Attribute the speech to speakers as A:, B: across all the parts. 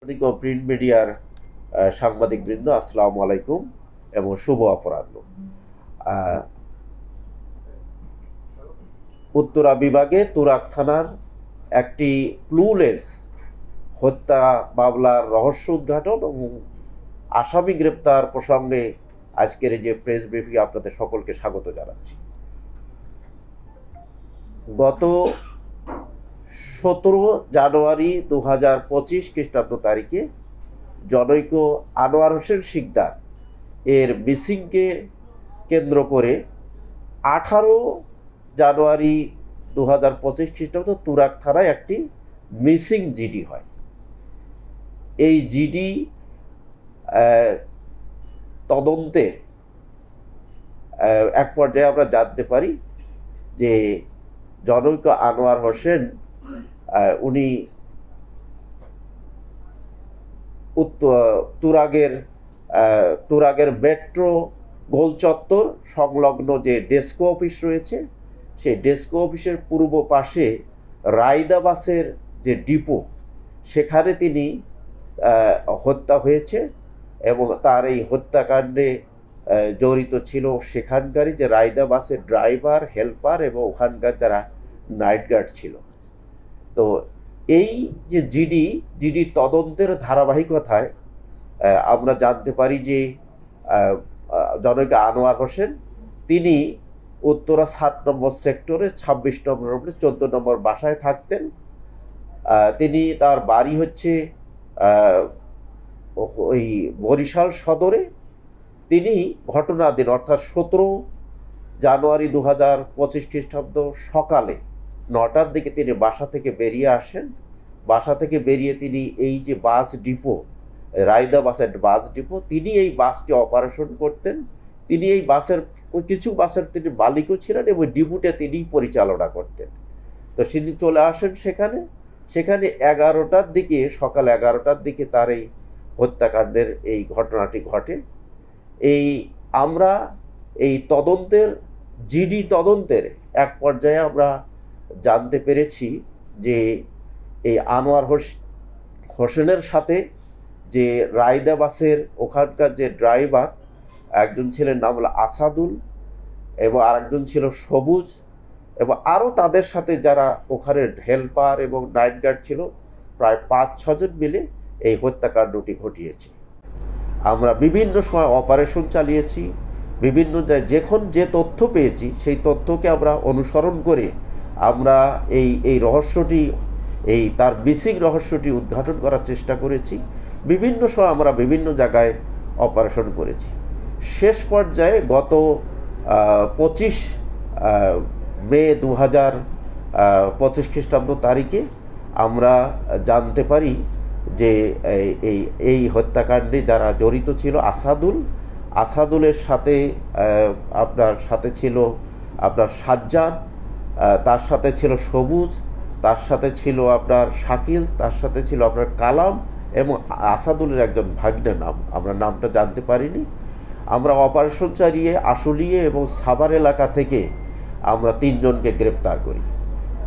A: Print মিডিয়ার সাংবাদিকবৃন্দ, আসসালামু আলাইকুম এবং শুভ অপরাহ্ন। উত্তরা বিভাগে তুরাগ থানার একটি ক্লুলেস হত্যা মামলার রহস্য উদ্ঘাটন এবং আসামি গ্রেপ্তার প্রসঙ্গে আজকের এই যে প্রেস ব্রিফিং আপনাদের সকলকে স্বাগত জানাচ্ছি। গত 17 জানুয়ারি 2025 খ্রিস্টাব্দ তারিখে জনৈক আনোয়ার হোসেন শিকদার এর মিসিংকে কেন্দ্র করে 18 জানুয়ারি 2025 খ্রিস্টাব্দ তুরাগ থানায় একটি মিসিং জিডি হয়। এই জিডি তদন্তের এক পর্যায়ে আমরা জানতে পারি যে জনৈক আনোয়ার হোসেন উনি তুরাগের মেট্রো গোল চত্বর সংলগ্ন যে ডেস্কো অফিস রয়েছে, সেই ডেস্কো অফিসের পূর্ব পাশে রায়দা বাসের যে ডিপো, সেখানে তিনি হত্যা হয়েছে এবং তার এই হত্যাকাণ্ডে জড়িত ছিল সেখানকারই যে রায়দা বাসের ড্রাইভার, হেল্পার এবং ওখানকার যারা নাইট গার্ড ছিল। তো এই যে জিডি তদন্তের ধারাবাহিকতায় আমরা জানতে পারি যে জনৈক আনোয়ার হোসেন তিনি উত্তরা 7 নম্বর সেক্টরে 26 নম্বর 14 নম্বর বাসায় থাকতেন। তিনি তার বাড়ি হচ্ছে ওই বরিশাল সদরে। তিনি ঘটনা দিন অর্থাৎ 17 জানুয়ারি 2025 খ্রিস্টাব্দ সকালে 9টার দিকে তিনি বাসা থেকে বেরিয়ে আসেন। বাসা থেকে বেরিয়ে তিনি এই যে বাস ডিপো, রায়দা বাসের বাস ডিপো, তিনি এই বাসটি অপারেশন করতেন। তিনি এই কিছু বাসের তিনি মালিকও ছিলেন এবং ডিপোতে তিনি পরিচালনা করতেন। তো তিনি চলে আসেন সেখানে 11টার দিকে, সকাল 11টার দিকে তার এই হত্যাকাণ্ডের এই ঘটনাটি ঘটে। আমরা এই জিডি তদন্তের এক পর্যায়ে আমরা জানতে পেরেছি যে এই আনোয়ার হোসেনের সাথে যে রায়দা বাসের ওখানকার যে ড্রাইভার, একজন ছিলেন নাম হলো আসাদুল এবং আরেকজন ছিল সবুজ, এবং আরও তাদের সাথে যারা ওখানে হেল্পার এবং নাইট গার্ড ছিল, প্রায় 5-6 জন মিলে এই হত্যাকাণ্ডটি ঘটিয়েছে। আমরা বিভিন্ন সময় অপারেশন চালিয়েছি, বিভিন্ন যখন যে তথ্য পেয়েছি সেই তথ্যকে আমরা অনুসরণ করে আমরা এই রহস্যটি, তার মিসিং রহস্যটি উদ্ঘাটন করার চেষ্টা করেছি। বিভিন্ন সময় আমরা বিভিন্ন জায়গায় অপারেশন করেছি। শেষ পর্যায়ে গত 25 মে 2025 খ্রিস্টাব্দ তারিখে আমরা জানতে পারি যে এই হত্যাকাণ্ডে যারা জড়িত ছিল আসাদুলের সাথে ছিল আপনার সাজ্জাদ, তার সাথে ছিল সবুজ, তার সাথে ছিল আপনার শাকিল, তার সাথে ছিল আপনার কালাম এবং আসাদুলের একজন ভাগ্নের নাম, আমরা নামটা জানতে পারিনি। আমরা অপারেশন চালিয়ে আশুলিয়া এবং সাভার এলাকা থেকে আমরা 3 জনকে গ্রেপ্তার করি।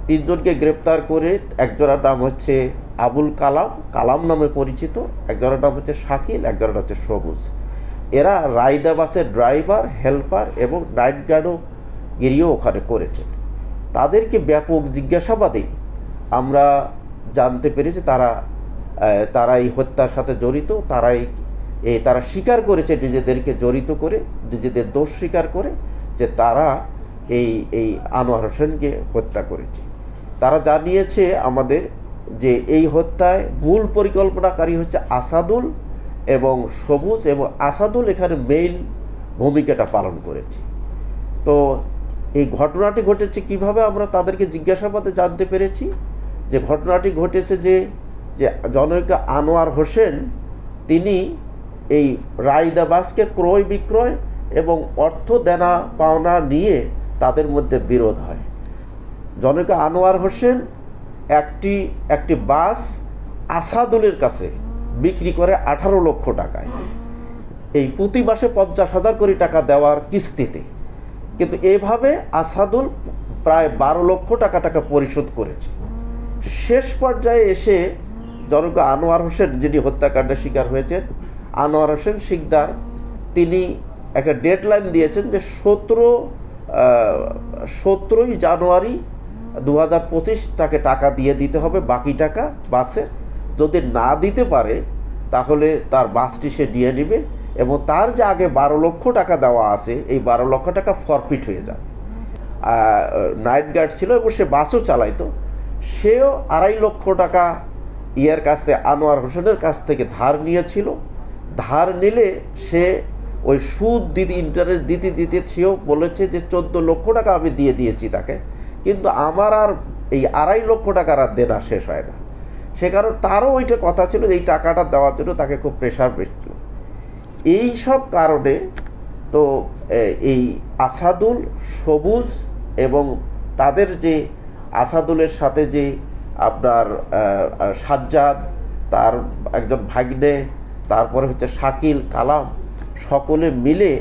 A: 3 জনকে গ্রেপ্তার করে একজনের নাম হচ্ছে আবুল কালাম নামে পরিচিত, একজনের নাম হচ্ছে শাকিল, একজনের হচ্ছে সবুজ। এরা রায়দা বাসের ড্রাইভার, হেল্পার এবং নাইট গার্ডও গিরিও ওখানে করেছে। তাদেরকে ব্যাপক জিজ্ঞাসাবাদে আমরা জানতে পেরেছি তারা এই হত্যার সাথে জড়িত। তারা স্বীকার করেছে নিজেদেরকে জড়িত করে, নিজেদের দোষ স্বীকার করে যে তারা এই আনোয়ার হোসেনকে হত্যা করেছে। তারা জানিয়েছে আমাদের যে এই হত্যায় মূল পরিকল্পনাকারী হচ্ছে আসাদুল এবং সবুজ, এবং আসাদুল এখানে মেইন ভূমিকাটা পালন করেছে। তো এই ঘটনাটি ঘটেছে কিভাবে আমরা তাদেরকে জিজ্ঞাসাবাদে জানতে পেরেছি যে ঘটনাটি ঘটেছে যে জনৈক আনোয়ার হোসেন তিনি এই রায়দা বাসকে ক্রয় বিক্রয় এবং অর্থ দেনা পাওনা নিয়ে তাদের মধ্যে বিরোধ হয়। জনৈক আনোয়ার হোসেন একটি বাস আসাদুলের কাছে বিক্রি করে 18 লক্ষ টাকায়, এই প্রতি মাসে 50,000 করে টাকা দেওয়ার কিস্তিতে। কিন্তু এভাবে আসাদুল প্রায় 12 লক্ষ টাকা পরিশোধ করেছে। শেষ পর্যায়ে এসে জনক আনোয়ার হোসেন যিনি হত্যাকাণ্ডের শিকার হয়েছেন, আনোয়ার হোসেন শিকদার, তিনি একটা ডেডলাইন দিয়েছেন যে 17ই জানুয়ারি 2025 তাকে টাকা দিয়ে দিতে হবে, বাকি টাকা বাসের। যদি না দিতে পারে তাহলে তার বাসটি সে নিয়ে নেবে এবং তার যে আগে 12 লক্ষ টাকা দেওয়া আছে এই 12 লক্ষ টাকা ফরফিট হয়ে যাবে। নাইট গার্ড ছিল এবং সে বাসও চালাইতো, সেও 2.5 লক্ষ টাকা ইয়ার কাছ থেকে, আনোয়ার হোসেনের কাছ থেকে ধার নিয়েছিল। ধার নিলে সে ওই সুদ দিতে, ইন্টারেস্ট দিতে দিতে সেও বলেছে যে 14 লক্ষ টাকা আমি দিয়ে দিয়েছি তাকে, কিন্তু আমার আর এই 2.5 লক্ষ টাকার আর দেনা শেষ হয় না। সে কারণ তারও ওইটা কথা ছিল যে এই টাকাটা দেওয়ার জন্য তাকে খুব প্রেশার পেয়েছিল। এই সব কারণে তো এই আসাদুল, সবুজ এবং তাদের যে আসাদুলের সাথে যে আপনার সাজ্জাদ, তার একজন ভাগ্নে, তারপরে হচ্ছে শাকিল, কালাম, সকলে মিলে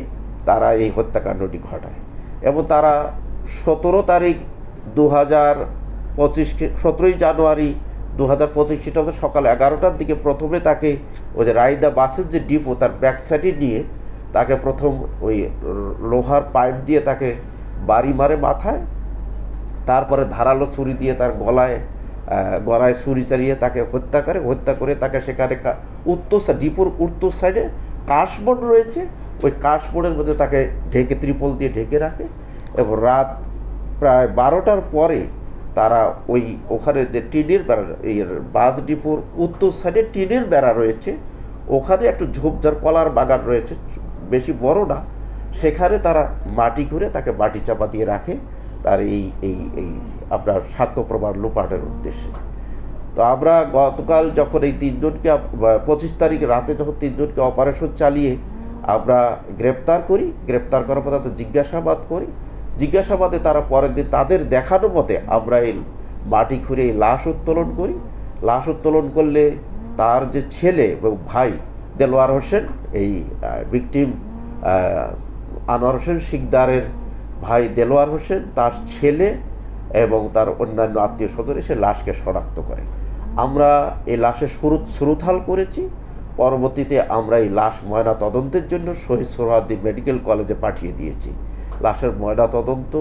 A: তারা এই হত্যাকাণ্ডটি ঘটায়। এবং তারা 17 তারিখ 2025, 17ই জানুয়ারি 2025 খ্রিস্টাব্দে সকাল 11টার দিকে প্রথমে তাকে ওই যে রায়দা বাসের যে ডিপো তার ব্যাক সাইডে নিয়ে তাকে প্রথম ওই লোহার পাইপ দিয়ে তাকে বাড়ি মারে মাথায়, তারপরে ধারালো ছুরি দিয়ে তার গলায় ছুরি চালিয়ে তাকে হত্যা করে তাকে সেখানে ডিপোর উত্তর সাইডে কাশবন রয়েছে, ওই কাশবনের মধ্যে তাকে ঢেকে, ত্রিপল দিয়ে ঢেকে রাখে। এবং রাত প্রায় 12টার পরে তারা ওখানে যে টিনের বেড়া, এই বাস ডিপোর উত্তর সাইডে টিনের বেড়া রয়েছে, ওখানে একটু ঝোপঝাড় কলার বাগান রয়েছে, বেশি বড় না, সেখানে তারা মাটি ঘুরে তাকে মাটি চাপা দিয়ে রাখে তার এই এই এই আপনার সাক্ষ্য প্রমাণ লোপাটের উদ্দেশ্যে। তো আমরা গতকাল যখন এই 3জনকে 25 তারিখ রাতে যখন 3জনকে অপারেশন চালিয়ে আমরা গ্রেপ্তার করার পর তাদের জিজ্ঞাসাবাদে তারা পরের দিন তাদের দেখানো মতে আমরা এই মাটি খুঁড়ে এই লাশ উত্তোলন করি। লাশ উত্তোলন করলে তার যে ছেলে এবং ভাই দেলোয়ার হোসেন, এই ভিকটিম আনোয়ার হোসেন শিকদারের ভাই দেলোয়ার হোসেন, তার ছেলে এবং তার অন্যান্য আত্মীয় স্বজন সে লাশকে শনাক্ত করে। আমরা এই লাশের সুরুথাল করেছি। পরবর্তীতে আমরা এই লাশ ময়না তদন্তের জন্য শহীদ সোহরাওয়ার্দী মেডিকেল কলেজে পাঠিয়ে দিয়েছি। লাশের ময়না তদন্ত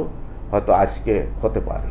A: হয়তো আজকে হতে পারে।